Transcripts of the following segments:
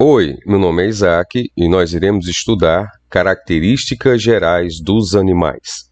Oi, meu nome é Isaac e nós iremos estudar características gerais dos animais.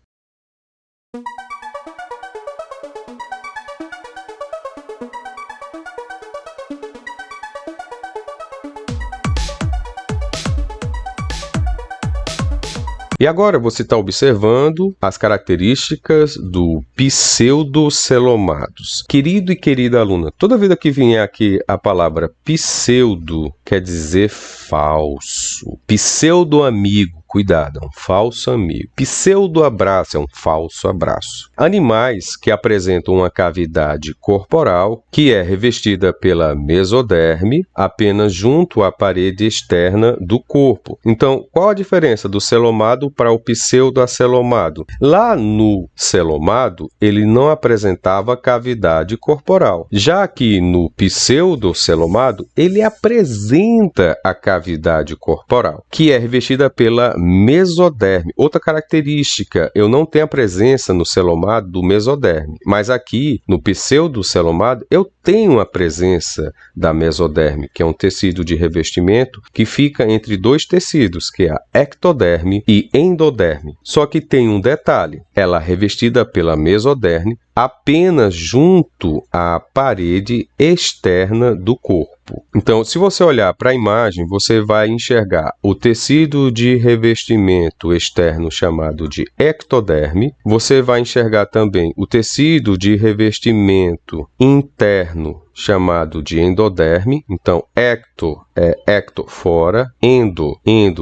E agora você está observando as características do pseudocelomados. Querido e querida aluna, toda vida que vier aqui a palavra pseudo, quer dizer falso. Pseudo-amigo, cuidado, é um falso amigo. Pseudo-abraço é um falso abraço. Animais que apresentam uma cavidade corporal que é revestida pela mesoderme apenas junto à parede externa do corpo. Então, qual a diferença do celomado para o pseudoacelomado? Lá no celomado, ele não apresentava cavidade corporal. Já que no pseudocelomado, ele apresenta a cavidade corporal, que é revestida pela mesoderme. Outra característica, eu não tenho a presença no celomado do mesoderme, mas aqui no pseudocelomado eu tenho a presença da mesoderme, que é um tecido de revestimento que fica entre dois tecidos, que é a ectoderme e endoderme. Só que tem um detalhe, ela é revestida pela mesoderme apenas junto à parede externa do corpo. Então, se você olhar para a imagem, você vai enxergar o tecido de revestimento externo chamado de ectoderme. Você vai enxergar também o tecido de revestimento interno chamado de endoderme. Então, ecto é ecto fora, endo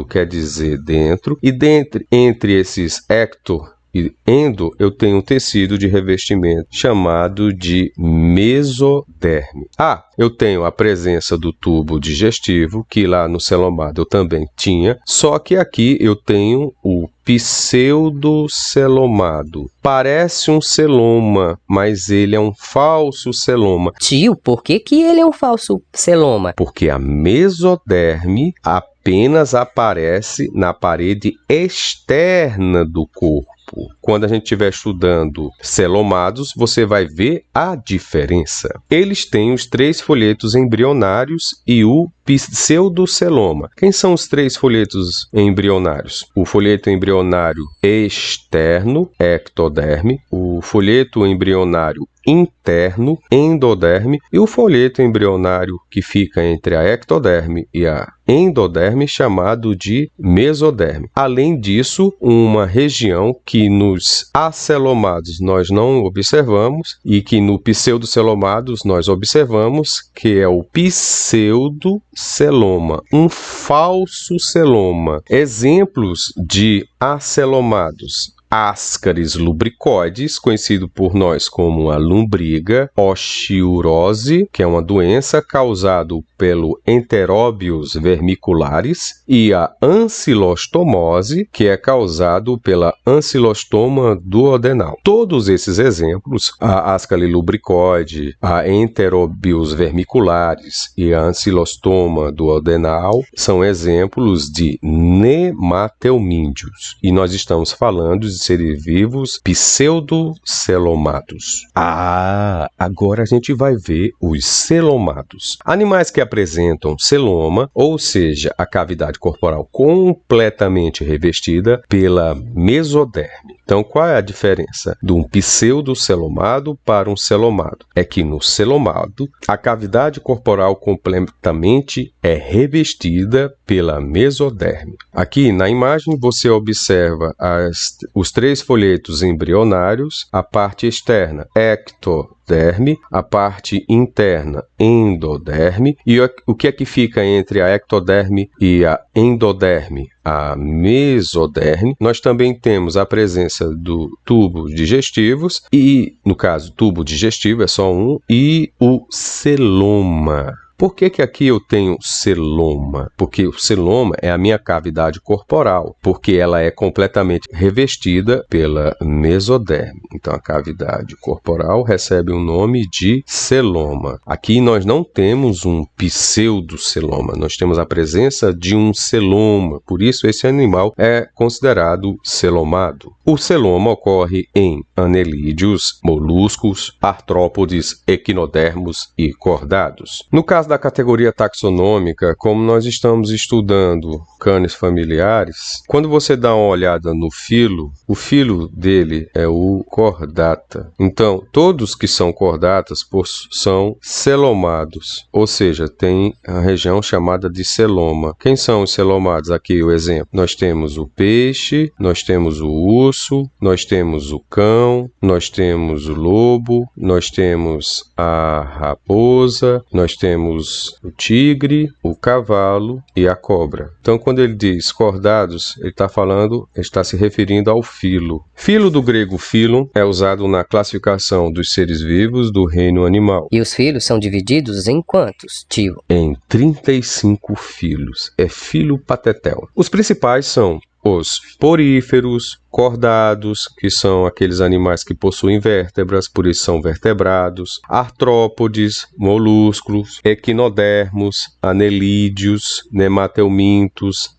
quer dizer dentro, e entre esses ecto e endo, eu tenho um tecido de revestimento chamado de mesoderme. Eu tenho a presença do tubo digestivo, que lá no celomado eu também tinha, só que aqui eu tenho o pseudocelomado. Parece um celoma, mas ele é um falso celoma. Tio, por que ele é um falso celoma? Porque a mesoderme apenas aparece na parede externa do corpo. Quando a gente estiver estudando celomados, você vai ver a diferença. Eles têm os 3 folhetos embrionários e o pseudoceloma. Quem são os 3 folhetos embrionários? O folheto embrionário externo, ectoderme, o folheto embrionário interno, endoderme, e o folheto embrionário que fica entre a ectoderme e a endoderme, chamado de mesoderme. Além disso, uma região que nos acelomados nós não observamos e que no pseudocelomados nós observamos, que é o pseudoceloma, um falso celoma. Exemplos de acelomados: Ascaris lubricoides, conhecido por nós como a lombriga, osteourose, que é uma doença causada pelo Enterobius vermicularis, e a ancilostomose, que é causado pela ancilostoma duodenal. Todos esses exemplos, a Ascaris lubricoide, a Enterobius vermicularis e a ancilostoma duodenal, são exemplos de nematelmíndeos. E nós estamos falando de seres vivos pseudocelomados. Agora a gente vai ver os celomados. Animais que apresentam celoma, ou seja, a cavidade corporal completamente revestida pela mesoderme. Então, qual é a diferença de um pseudocelomado para um celomado? É que no celomado, a cavidade corporal completamente é revestida pela mesoderme. Aqui na imagem você observa os 3 folhetos embrionários, a parte externa, ectoderme, a parte interna, endoderme, e o que é que fica entre a ectoderme e a endoderme? A mesoderme. Nós também temos a presença do tubo digestivos e, no caso, tubo digestivo é só um, e o celoma. Por que aqui eu tenho celoma? Porque o celoma é a minha cavidade corporal, porque ela é completamente revestida pela mesoderme. Então, a cavidade corporal recebe o nome de celoma. Aqui nós não temos um pseudoceloma, nós temos a presença de um celoma, por isso esse animal é considerado celomado. O celoma ocorre em anelídeos, moluscos, artrópodes, equinodermos e cordados. No caso caso da categoria taxonômica, como nós estamos estudando canes familiares, quando você dá uma olhada no filo, o filo dele é o cordata. Então, todos que são cordatas são celomados, ou seja, tem a região chamada de celoma. Quem são os celomados? Aqui o exemplo. Nós temos o peixe, nós temos o urso, nós temos o cão, nós temos o lobo, nós temos a raposa, nós temos o tigre, o cavalo e a cobra. Então, quando ele diz cordados, ele está se referindo ao filo. Filo do grego phylum é usado na classificação dos seres vivos do reino animal. E os filhos são divididos em quantos, tio? Em 35 filos. É filo patetel. Os principais são os poríferos, cordados, que são aqueles animais que possuem vértebras, por isso são vertebrados, artrópodes, molúsculos, equinodermos, anelídeos, nemateumintos,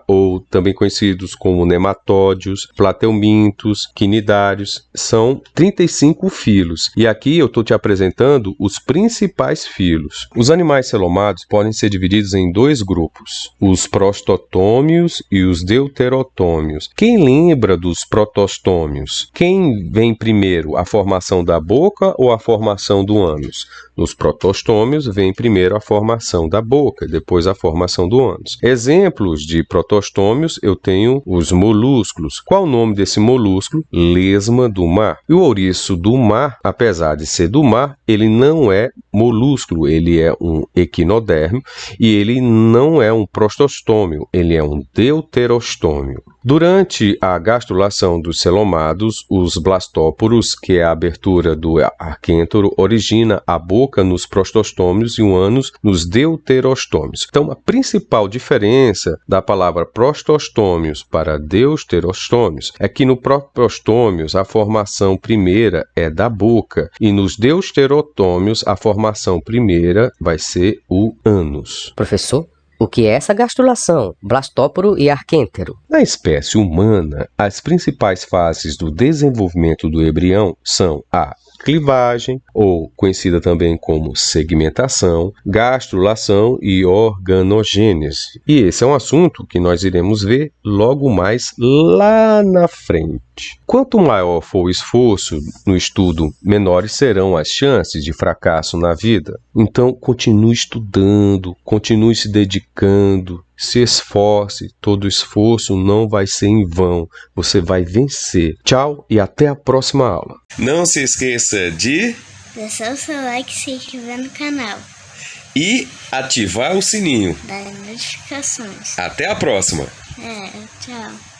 ou também conhecidos como nematódios, plateumintos, quinidários, são 35 filos. E aqui eu estou te apresentando os principais filos. Os animais celomados podem ser divididos em dois grupos, os prostotômios e os deuterotômios. Quem lembra dos protostômios? Quem vem primeiro, a formação da boca ou a formação do ânus? Nos protostômios vem primeiro a formação da boca, depois a formação do ânus. Exemplos de protostômios, eu tenho os molúsculos. Qual o nome desse molúsculo? Lesma do mar. E o ouriço do mar, apesar de ser do mar, ele não é molúsculo, ele é um equinoderme e ele não é um prostostômio, ele é um deuterostômio. Durante a gastrulação dos celomados, os blastóporos, que é a abertura do arquêntero, origina a boca nos prostostômios e o ânus nos deuterostômios. Então, a principal diferença da palavra prostostômios para deuterostômios é que no prostostômios a formação primeira é da boca e nos deuterostômios a formação primeira vai ser o ânus. Professor, o que é essa gastrulação, blastóporo e arquêntero? Na espécie humana, as principais fases do desenvolvimento do embrião são a clivagem, ou conhecida também como segmentação, gastrulação e organogênese. E esse é um assunto que nós iremos ver logo mais lá na frente. Quanto maior for o esforço no estudo, menores serão as chances de fracasso na vida. Então, continue estudando, continue se dedicando, se esforce, todo esforço não vai ser em vão, você vai vencer. Tchau e até a próxima aula. Não se esqueça de deixar o seu like se inscrever no canal e ativar o sininho das notificações. Até a próxima! Tchau.